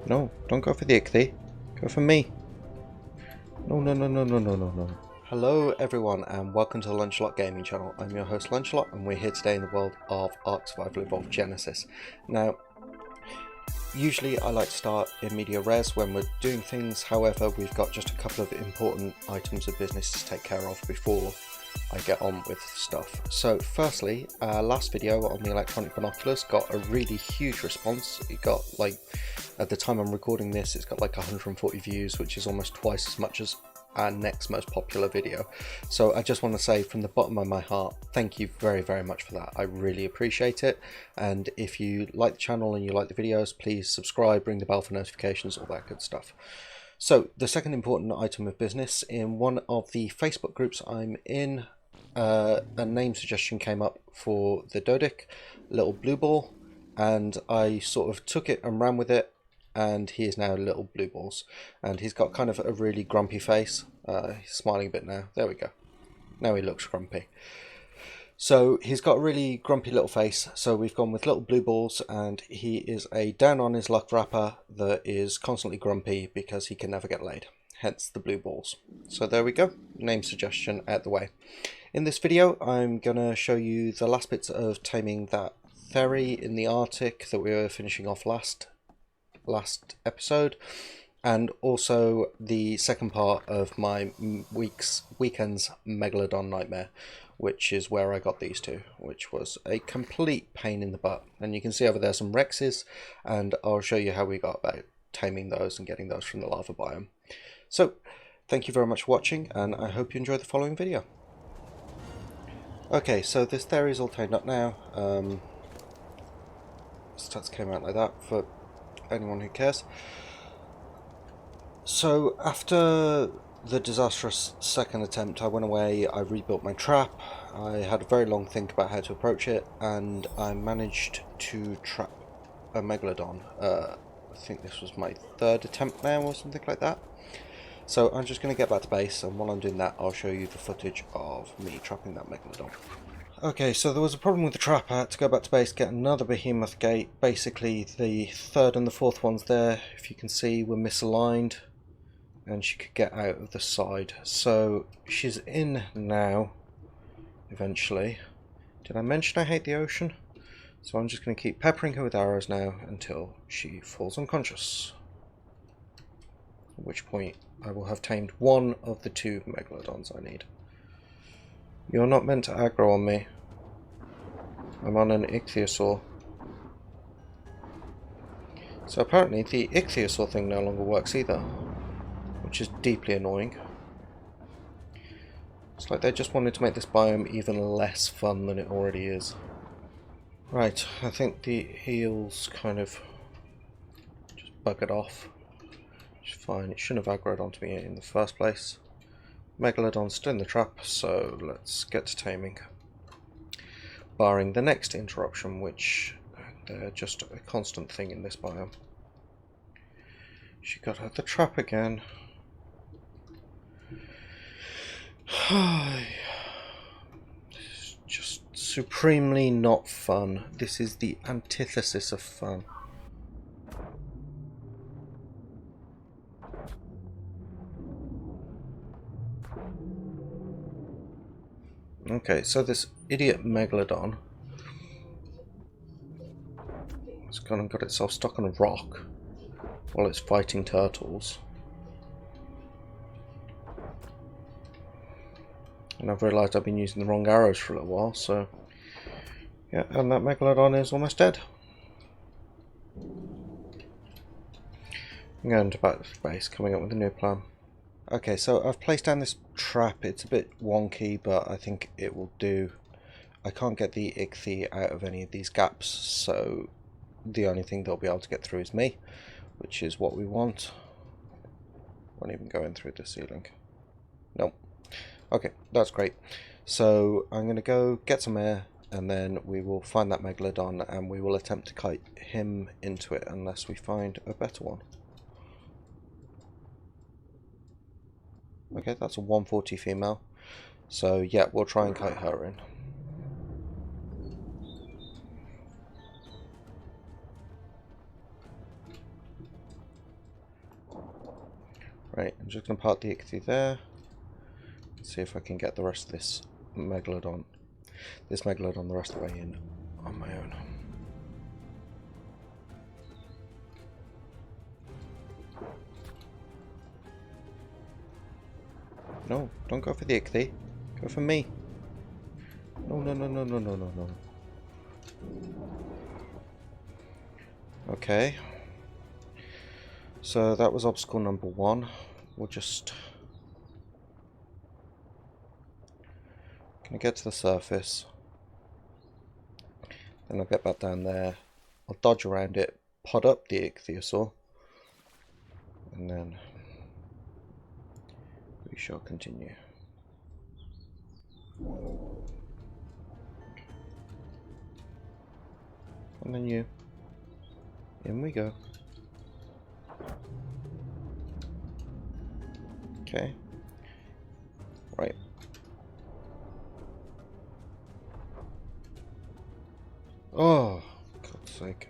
No, don't go for the ichthy. Go for me. No, no, no, no, no, no, no, no. Hello everyone and welcome to the Lunchlot Gaming channel. I'm your host Lunchlot and we're here today in the world of Ark Survival Evolved Genesis. Now, usually I like to start in media res when we're doing things, however we've got just a couple of important items of business to take care of before I get on with stuff. So firstly, last video on the electronic binoculars got a really huge response. It got like, at the time I'm recording this, it's got like 140 views, which is almost twice as much as our next most popular video. So I just want to say from the bottom of my heart, thank you very, very much for that. I really appreciate it. And if you like the channel and you like the videos, please subscribe, ring the bell for notifications, all that good stuff. So the second important item of business, in one of the Facebook groups I'm in, a name suggestion came up for the Dodic, Little Blue Ball, and I sort of took it and ran with it, and he is now Little Blue Balls, and he's got kind of a really grumpy face. He's smiling a bit now. There we go. Now he looks grumpy. So he's got a really grumpy little face, so we've gone with Little Blue Balls, and he is a down on his luck rapper that is constantly grumpy because he can never get laid, hence the Blue Balls. So there we go, name suggestion out the way. In this video I'm going to show you the last bits of taming that Theri in the Arctic that we were finishing off last episode, and also the second part of my weekend's Megalodon nightmare, which is where I got these two, which was a complete pain in the butt. And you can see over there some Rexes, and I'll show you how we got about taming those and getting those from the Lava Biome. So, thank you very much for watching, and I hope you enjoy the following video. Okay, so this Theri is all tamed up now. Stats came out like that for anyone who cares. So, after the disastrous second attempt, I went away, I rebuilt my trap, I had a very long think about how to approach it, and I managed to trap a Megalodon. I think this was my third attempt now or something like that. So I'm just going to get back to base, and while I'm doing that I'll show you the footage of me trapping that Megalodon. Okay, so there was a problem with the trap. I had to go back to base, get another behemoth gate. Basically the third and the fourth ones there, if you can see, were misaligned, and she could get out of the side. So she's in now, eventually. Did I mention I hate the ocean? So I'm just going to keep peppering her with arrows now until she falls unconscious. At which point I will have tamed one of the two Megalodons I need. You're not meant to aggro on me. I'm on an ichthyosaur. So apparently the ichthyosaur thing no longer works either, which is deeply annoying. It's like they just wanted to make this biome even less fun than it already is. Right, I think the eels kind of just buggered off. Which is fine, it shouldn't have aggroed onto me in the first place. Megalodon's still in the trap, so let's get to taming. Barring the next interruption, which they're just a constant thing in this biome. She got out the trap again. This is just supremely not fun. This is the antithesis of fun. Okay, so this idiot Megalodon has gone and got itself stuck on a rock while it's fighting turtles. And I've realised I've been using the wrong arrows for a little while, so yeah, and that Megalodon is almost dead. I'm going to back to base, coming up with a new plan. Okay, so I've placed down this trap. It's a bit wonky, but I think it will do. I can't get the ichthy out of any of these gaps, so the only thing they'll be able to get through is me, which is what we want. Won't even go in through the ceiling. Nope. Okay, that's great. So I'm going to go get some air, and then we will find that Megalodon, and we will attempt to kite him into it unless we find a better one. Okay, that's a 140 female. So yeah, we'll try and kite her in. Right, I'm just going to park the Ichthy there. See if I can get the rest of this Megalodon the rest of the way in on my own. No, don't go for the Ichthy. Go for me. No, no, no, no, no, no, no, no. Okay. So that was obstacle number 1. We'll just... Gonna get to the surface. Then I'll get back down there. I'll dodge around it, pod up the ichthyosaur, and then we shall continue. And then you. In we go. Okay. Right. Oh, God's sake.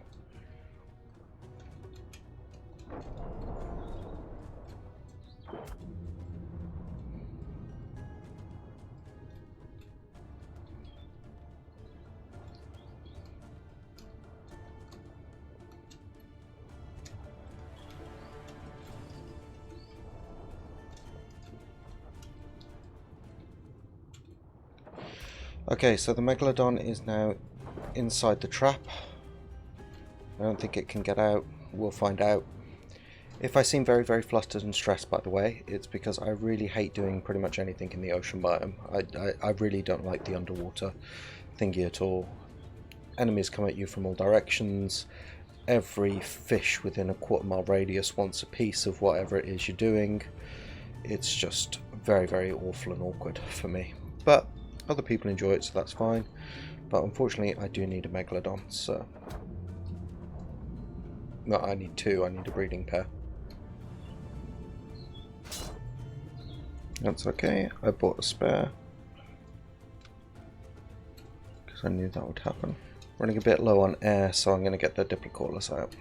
Okay, so the Megalodon is now inside the trap. I don't think it can get out. We'll find out. If I seem very, very flustered and stressed, by the way, it's because I really hate doing pretty much anything in the ocean biome. I really don't like the underwater thingy at all. Enemies come at you from all directions. Every fish within a quarter-mile radius wants a piece of whatever it is you're doing. It's just very, very awful and awkward for me. But other people enjoy it, so that's fine. But unfortunately, I do need a Megalodon, so... No, I need 2. I need a breeding pair. That's okay. I bought a spare. Because I knew that would happen. Running a bit low on air, so I'm going to get the Diplocaulis out.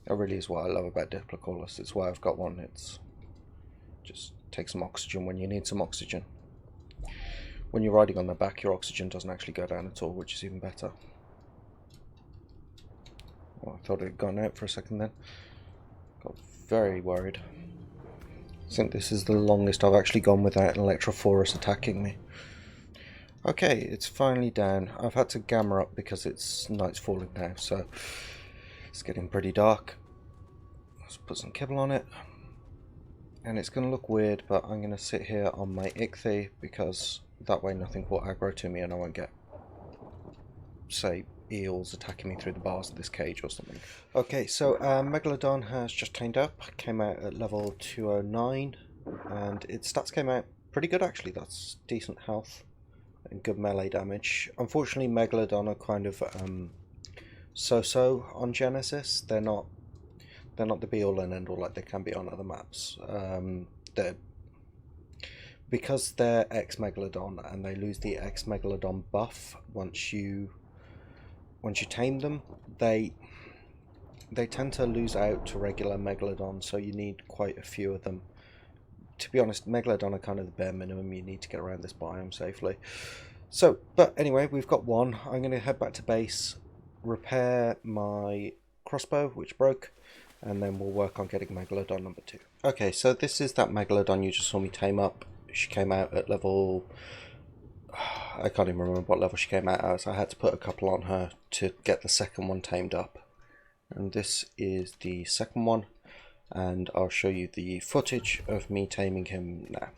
That really is what I love about Diplocaulis. It's why I've got one. It's just take some oxygen when you need some oxygen. When you're riding on the back, your oxygen doesn't actually go down at all, which is even better. Well, I thought it had gone out for a second then. Got very worried. I think this is the longest I've actually gone without an Electrophorus attacking me. Okay, it's finally down. I've had to gamma up because it's night's falling now, so it's getting pretty dark. Let's put some kibble on it. And it's going to look weird, but I'm going to sit here on my Ichthy because that way nothing will aggro to me and I won't get, say, eels attacking me through the bars of this cage or something. Okay, so Megalodon has just tamed up, came out at level 209, and its stats came out pretty good actually. That's decent health and good melee damage. Unfortunately, Megalodon are kind of so-so on Genesis. They're not the be-all and end-all like they can be on other maps. Because they're ex-Megalodon and they lose the ex-Megalodon buff once you tame them, they tend to lose out to regular Megalodon, so you need quite a few of them. To be honest, Megalodon are kind of the bare minimum you need to get around this biome safely. So, but anyway, we've got one. I'm going to head back to base, repair my crossbow, which broke, and then we'll work on getting Megalodon number 2. Okay, so this is that Megalodon you just saw me tame up. She came out at level... I can't even remember what level she came out as. I had to put a couple on her to get the second one tamed up. And this is the second one, and I'll show you the footage of me taming him now.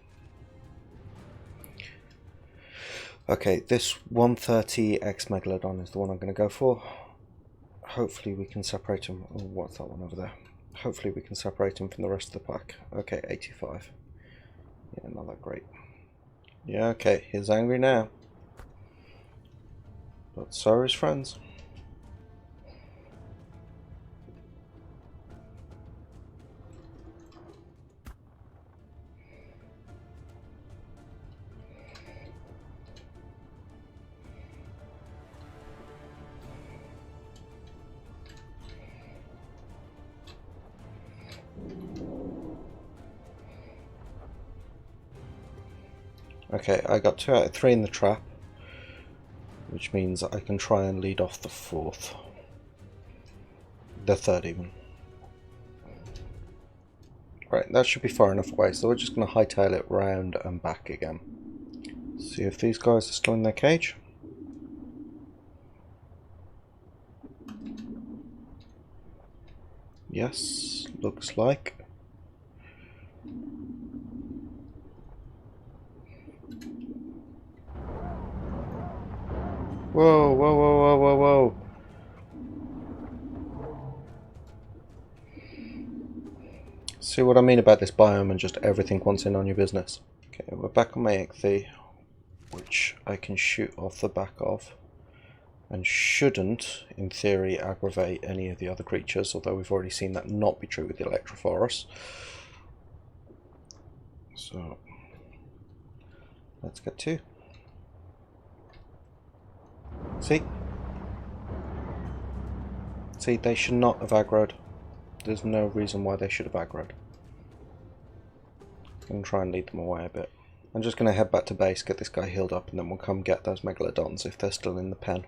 Okay, this 130 X Megalodon is the one I'm going to go for. Hopefully we can separate him. Oh, what's that one over there? Hopefully we can separate him from the rest of the pack. Okay, 85. Yeah, not that great. Yeah, okay, he's angry now. But so are his friends. Okay, I got 2 out of 3 in the trap, which means I can try and lead off the 4th. The 3rd even. Right, that should be far enough away, so we're just going to hightail it round and back again. See if these guys are still in their cage. Yes, looks like. Whoa, whoa, whoa, whoa, whoa, whoa. See what I mean about this biome and just everything wants in on your business. Okay, we're back on my Ichthy, which I can shoot off the back of. And shouldn't, in theory, aggravate any of the other creatures, although we've already seen that not be true with the Electrophorus. So, let's get 2. See? See, they should not have aggroed. There's no reason why they should have aggroed. I'm going to try and lead them away a bit. I'm just going to head back to base, get this guy healed up, and then we'll come get those Megalodons if they're still in the pen.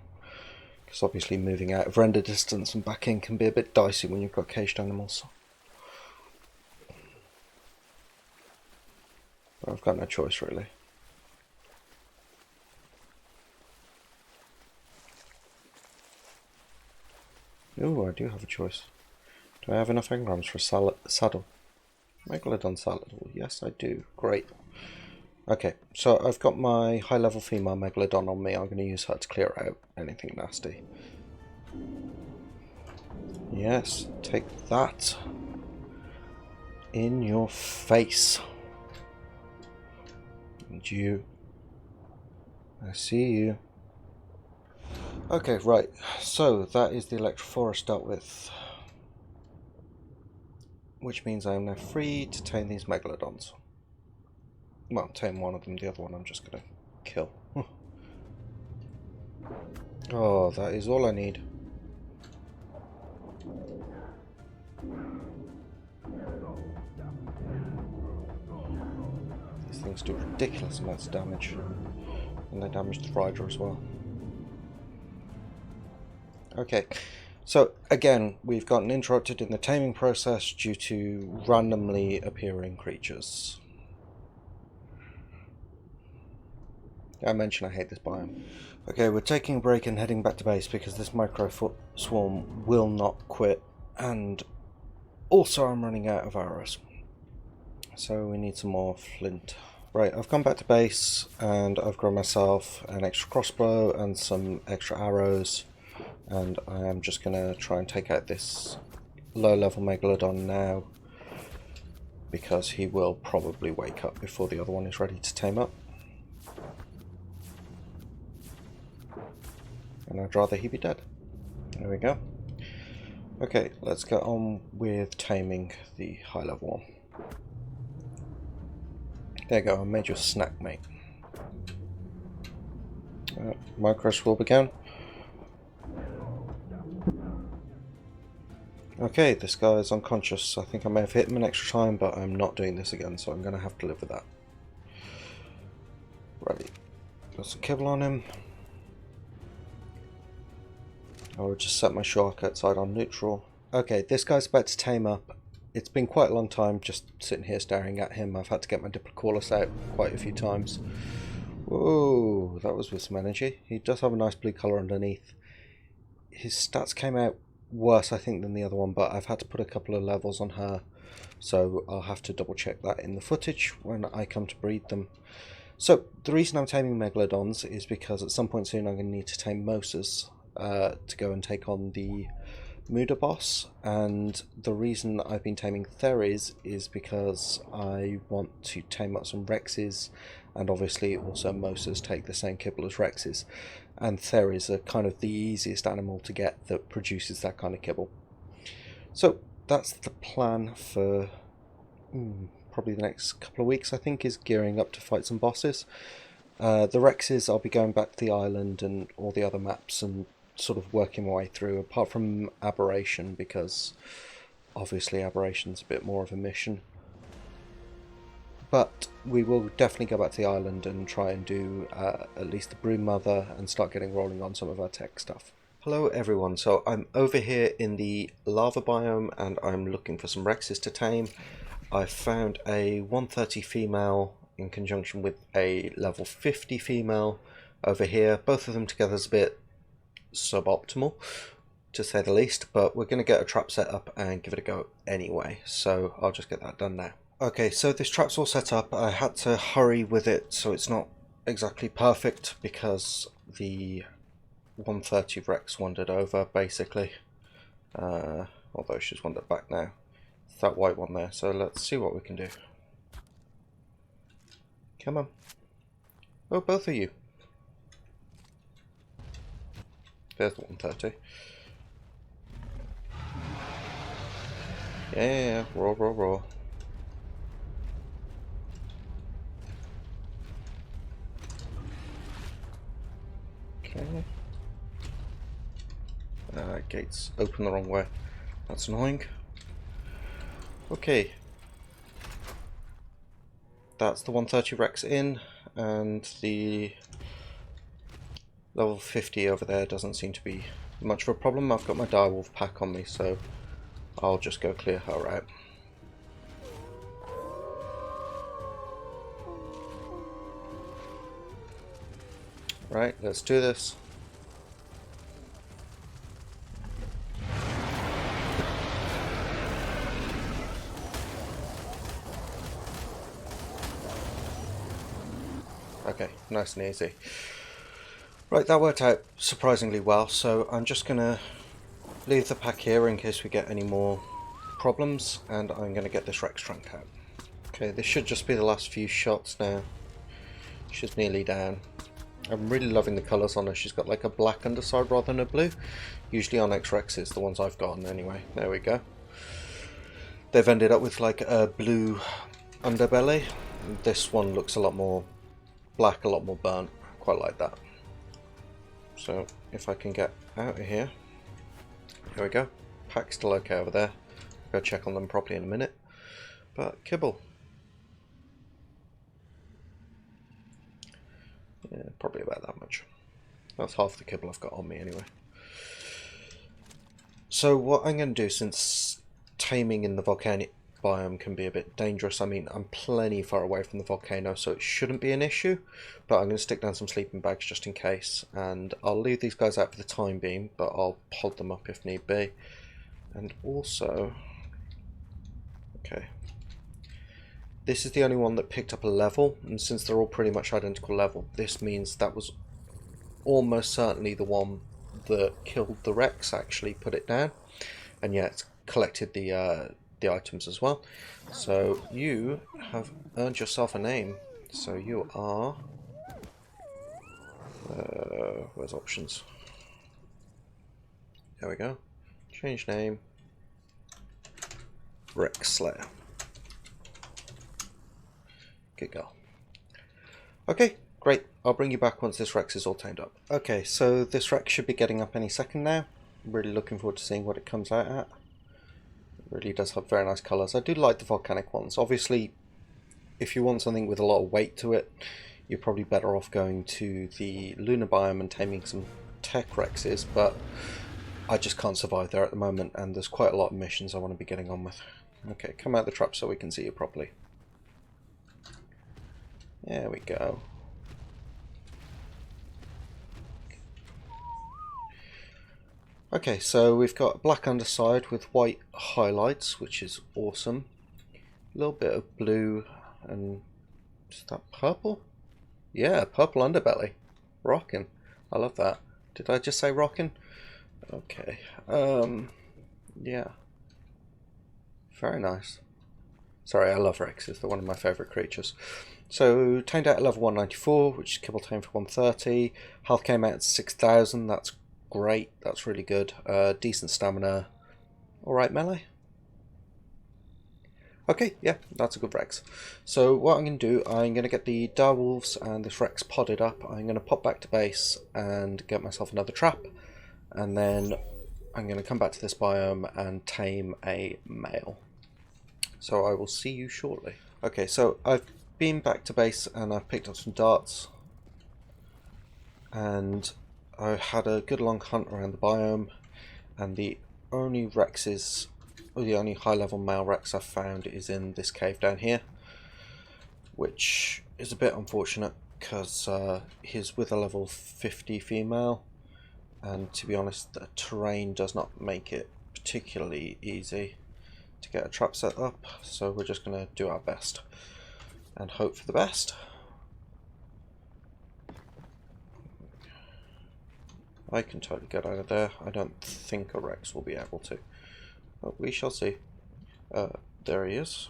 Because obviously moving out of render distance and back in can be a bit dicey when you've got caged animals. But I've got no choice really. Ooh, I do have a choice. Do I have enough engrams for a saddle? Megalodon saddle, yes I do. Great. Okay, so I've got my high level female Megalodon on me. I'm going to use her to clear out anything nasty. Yes, take that. In your face. And you. I see you. Okay, right. So that is the Electrophorus dealt with. Which means I am now free to tame these Megalodons. Well, tame one of them, the other one I'm just going to kill. Oh, that is all I need. These things do ridiculous amounts of damage. And they damage the rider as well. Okay, so again, we've gotten interrupted in the taming process due to randomly appearing creatures. I mentioned I hate this biome. Okay, we're taking a break and heading back to base because this micro swarm will not quit, and also I'm running out of arrows. So we need some more flint. Right, I've gone back to base and I've grown myself an extra crossbow and some extra arrows, and I am just going to try and take out this low level Megalodon now because he will probably wake up before the other one is ready to tame up. And I'd rather he be dead. There we go. Okay, let's get on with taming the high level one. There you go, I made you a snack, mate. Micro swarm again. Okay, this guy is unconscious. I think I may have hit him an extra time, but I'm not doing this again, so I'm going to have to live with that. Right, got some kibble on him. I'll just set my shark outside on neutral. Okay, this guy's about to tame up. It's been quite a long time just sitting here staring at him. I've had to get my Diplocaulus out quite a few times. Whoa, that was with some energy. He does have a nice blue colour underneath. His stats came out worse, I think, than the other one, but I've had to put a couple of levels on her, so I'll have to double check that in the footage when I come to breed them. So, the reason I'm taming Megalodons is because at some point soon I'm going to need to tame Mosas to go and take on the Muda boss, and the reason I've been taming Theris is because I want to tame up some Rexes, and obviously also Mosas take the same kibble as Rexes, and Theris are kind of the easiest animal to get that produces that kind of kibble. So that's the plan for probably the next couple of weeks, I think, is gearing up to fight some bosses. The Rexes, I'll be going back to the island and all the other maps and sort of working my way through, apart from Aberration, because obviously Aberration's a bit more of a mission. But we will definitely go back to the island and try and do at least the Brood Mother and start getting rolling on some of our tech stuff. Hello everyone, so I'm over here in the Lava Biome and I'm looking for some Rexes to tame. I found a 130 female in conjunction with a level 50 female over here. Both of them together is a bit suboptimal, to say the least, but we're going to get a trap set up and give it a go anyway, so I'll just get that done now. Okay, so this trap's all set up. I had to hurry with it so it's not exactly perfect because the 130 Rex wandered over, basically. Although she's wandered back now. It's that white one there, so let's see what we can do. Come on. Oh, both of you. There's the 130. Yeah, roar, roar, roar. Okay. Gates open the wrong way. That's annoying. Okay. That's the 130 Rex in, and the level 50 over there doesn't seem to be much of a problem. I've got my direwolf pack on me, so I'll just go clear her out. Right, let's do this. Okay, nice and easy. Right, that worked out surprisingly well, so I'm just going to leave the pack here in case we get any more problems, and I'm going to get this Rex trunk out. Okay, this should just be the last few shots now. She's nearly down. I'm really loving the colours on her. She's got like a black underside rather than a blue. Usually on X-Rexes, the ones I've gotten anyway. There we go. They've ended up with like a blue underbelly. This one looks a lot more black, a lot more burnt. Quite like that. So if I can get out of here. Here we go. Pack's still okay over there. I'll go check on them properly in a minute. But kibble. Yeah, probably about that much. That's half the kibble I've got on me anyway. So what I'm going to do, since taming in the volcanic biome can be a bit dangerous, I mean, I'm plenty far away from the volcano, so it shouldn't be an issue, but I'm going to stick down some sleeping bags just in case, and I'll leave these guys out for the time being, but I'll pod them up if need be. And also, okay, this is the only one that picked up a level, and since they're all pretty much identical level, this means that was almost certainly the one that killed the Rex, actually put it down, and yeah, it's collected the items as well. So you have earned yourself a name. So you are where's options? There we go. Change name. Rex Slayer. Good girl. Okay, great. I'll bring you back once this Rex is all tamed up. Okay, so this Rex should be getting up any second now. I'm really looking forward to seeing what it comes out at. It really does have very nice colours. I do like the volcanic ones. Obviously, if you want something with a lot of weight to it, you're probably better off going to the lunar biome and taming some tech Rexes, but I just can't survive there at the moment, and there's quite a lot of missions I want to be getting on with. Okay, come out the trap so we can see you properly. There we go. Okay, so we've got a black underside with white highlights, which is awesome. A little bit of blue and is that purple? Yeah, purple underbelly. Rockin'. I love that. Did I just say rockin'? Okay. Yeah. Very nice. Sorry, I love Rexes. They're one of my favourite creatures. So, tamed out at level 194, which is kibble tame for 130. Health came out at 6,000. That's great. That's really good. Decent stamina. Alright, melee. Okay, yeah, that's a good Rex. So what I'm going to do, I'm going to get the direwolves and this Rex podded up. I'm going to pop back to base and get myself another trap. And then I'm going to come back to this biome and tame a male. So I will see you shortly. Okay, so I've been back to base and I've picked up some darts, and I had a good long hunt around the biome, and the only Rexes, or the only high level male Rex I've found is in this cave down here, which is a bit unfortunate because he's with a level 50 female, and to be honest the terrain does not make it particularly easy to get a trap set up, so we're just going to do our best and hope for the best. I can totally get out of there. I don't think a Rex will be able to, but we shall see. There he is.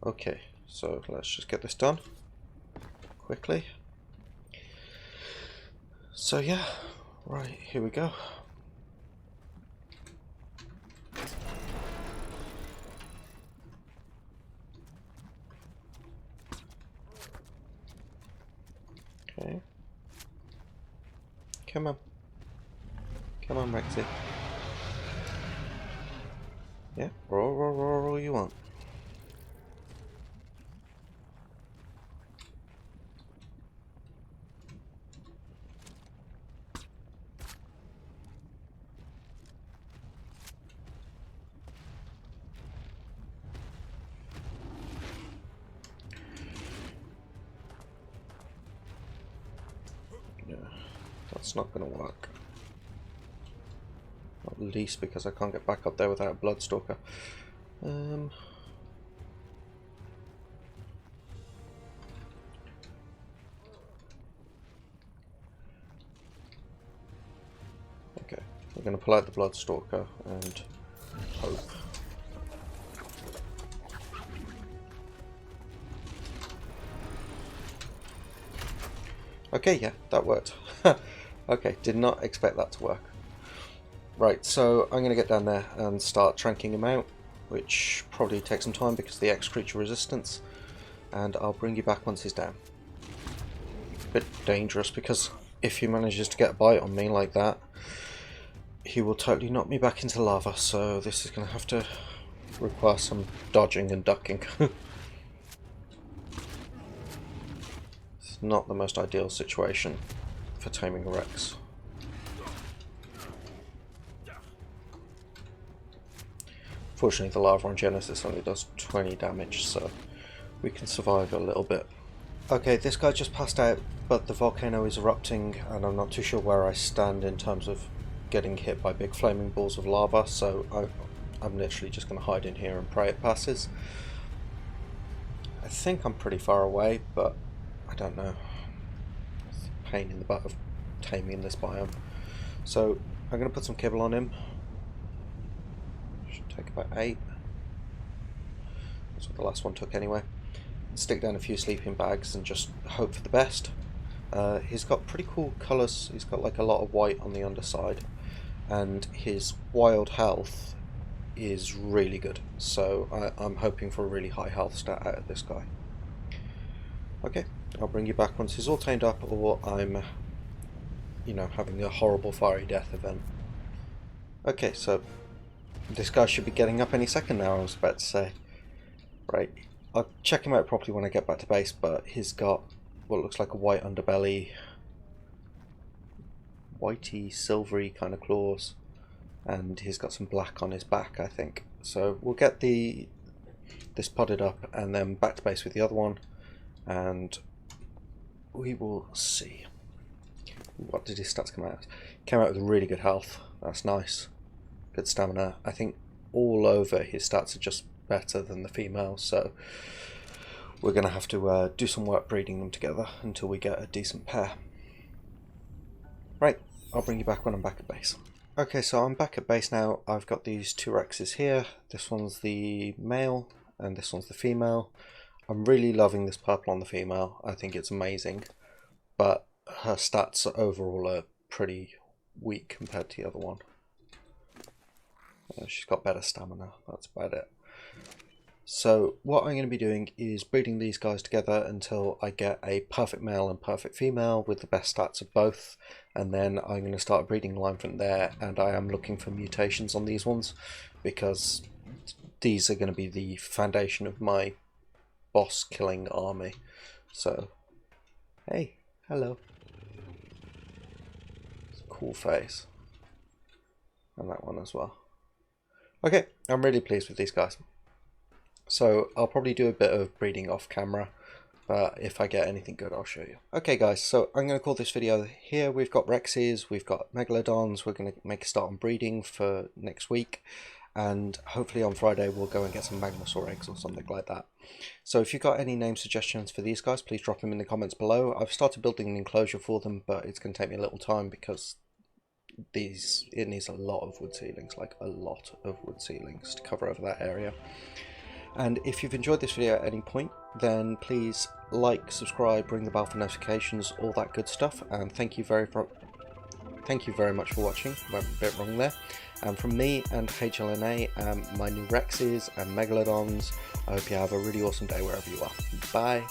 Okay, so let's just get this done quickly. So yeah, right, here we go. Okay. Come on. Come on, Rexy. Yeah, roar, roar, roar all you want. Yeah, that's not going to work. At least because I can't get back up there without a Bloodstalker. Okay, we're going to pull out the Bloodstalker and hope. Okay, yeah, that worked. Okay, did not expect that to work. Right, so I'm going to get down there and start tranking him out, which probably takes some time because of the X creature resistance, and I'll bring you back once he's down. Bit dangerous because if he manages to get a bite on me like that, he will totally knock me back into lava, so this is going to have to require some dodging and ducking. It's not the most ideal situation for taming a Rex. Fortunately, the Lava on Genesis only does 20 damage, so we can survive a little bit. Okay, this guy just passed out, but the volcano is erupting, and I'm not too sure where I stand in terms of getting hit by big flaming balls of lava, so I'm literally just going to hide in here and pray it passes. I think I'm pretty far away, but I don't know. It's a pain in the butt of taming this biome. So I'm going to put some kibble on him. Should take about 8. That's what the last one took anyway. Stick down a few sleeping bags and just hope for the best. He's got pretty cool colours. He's got like a lot of white on the underside, and his wild health is really good, so I'm hoping for a really high health stat out of this guy. Okay, I'll bring you back once he's all tamed up, or I'm, you know, having a horrible fiery death event. Okay, so this guy should be getting up any second now, I was about to say. Right, I'll check him out properly when I get back to base, but he's got what looks like a white underbelly, whitey, silvery kind of claws, and he's got some black on his back, I think. So we'll get this podded up and then back to base with the other one, and we will see. What did his stats come out? Came out with really good health. That's nice. Good stamina. I think all over his stats are just better than the female, so we're going to have to do some work breeding them together until we get a decent pair. Right, I'll bring you back when I'm back at base. Okay, so I'm back at base now. I've got these two Rexes here. This one's the male and this one's the female. I'm really loving this purple on the female. I think it's amazing, but her stats overall are pretty weak compared to the other one. She's got better stamina, that's about it. So what I'm going to be doing is breeding these guys together until I get a perfect male and perfect female with the best stats of both, and then I'm going to start a breeding line from there, and I am looking for mutations on these ones because these are going to be the foundation of my boss killing army. So, hey, hello. It's a cool face. And that one as well. Okay, I'm really pleased with these guys. So I'll probably do a bit of breeding off camera, but if I get anything good, I'll show you. Okay guys, so I'm going to call this video here. We've got Rexes, we've got Megalodons. We're going to make a start on breeding for next week, and hopefully on Friday we'll go and get some Magnosaur eggs or something like that. So if you've got any name suggestions for these guys, please drop them in the comments below. I've started building an enclosure for them, but it's going to take me a little time because it needs a lot of wood ceilings, like a lot of wood ceilings to cover over that area. And if you've enjoyed this video at any point, then please like, subscribe, ring the bell for notifications, all that good stuff. And thank you very much for watching. Went a bit wrong there. And from me and HLNA and my new Rexes and Megalodons, I hope you have a really awesome day wherever you are. Bye.